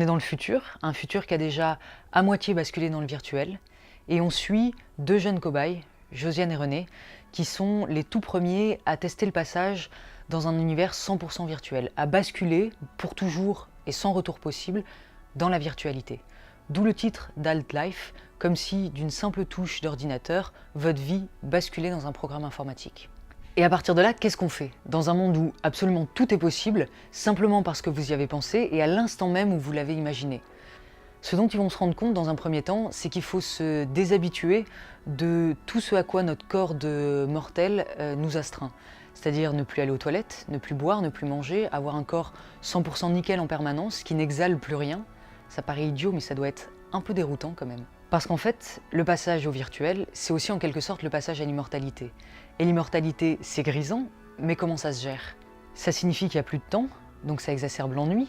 On est dans le futur, un futur qui a déjà à moitié basculé dans le virtuel, et on suit deux jeunes cobayes, Josiane et René, qui sont les tout premiers à tester le passage dans un univers 100% virtuel, à basculer pour toujours et sans retour possible dans la virtualité. D'où le titre d'Alt-Life, comme si d'une simple touche d'ordinateur, votre vie basculait dans un programme informatique. Et à partir de là, qu'est-ce qu'on fait? Dans un monde où absolument tout est possible, simplement parce que vous y avez pensé et à l'instant même où vous l'avez imaginé. Ce dont ils vont se rendre compte dans un premier temps, c'est qu'il faut se déshabituer de tout ce à quoi notre corps de mortel nous astreint. C'est-à-dire ne plus aller aux toilettes, ne plus boire, ne plus manger, avoir un corps 100% nickel en permanence, qui n'exhale plus rien. Ça paraît idiot, mais ça doit être un peu déroutant quand même. Parce qu'en fait, le passage au virtuel, c'est aussi en quelque sorte le passage à l'immortalité. Et l'immortalité, c'est grisant, mais comment ça se gère? Ça signifie qu'il n'y a plus de temps, donc ça exacerbe l'ennui.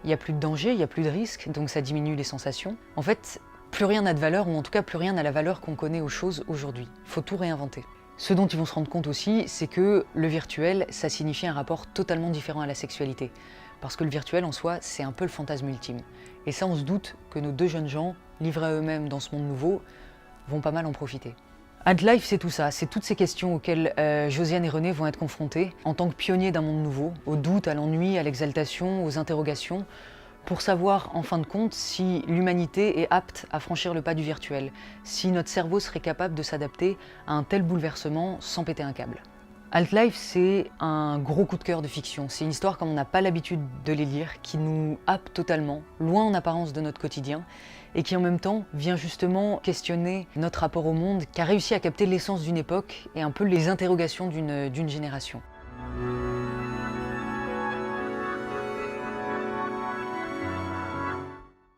Il n'y a plus de danger, il n'y a plus de risque, donc ça diminue les sensations. En fait, plus rien n'a de valeur, ou en tout cas plus rien n'a la valeur qu'on connaît aux choses aujourd'hui. Il faut tout réinventer. Ce dont ils vont se rendre compte aussi, c'est que le virtuel, ça signifie un rapport totalement différent à la sexualité. Parce que le virtuel en soi, c'est un peu le fantasme ultime. Et ça, on se doute que nos deux jeunes gens, livrés à eux-mêmes dans ce monde nouveau, vont pas mal en profiter. Alt-Life, c'est tout ça, c'est toutes ces questions auxquelles Josiane et René vont être confrontés en tant que pionniers d'un monde nouveau, au doute, à l'ennui, à l'exaltation, aux interrogations, pour savoir en fin de compte si l'humanité est apte à franchir le pas du virtuel, si notre cerveau serait capable de s'adapter à un tel bouleversement sans péter un câble. Alt-Life, c'est un gros coup de cœur de fiction. C'est une histoire comme on n'a pas l'habitude de les lire, qui nous happe totalement, loin en apparence de notre quotidien, et qui en même temps vient justement questionner notre rapport au monde, qui a réussi à capter l'essence d'une époque et un peu les interrogations d'une génération.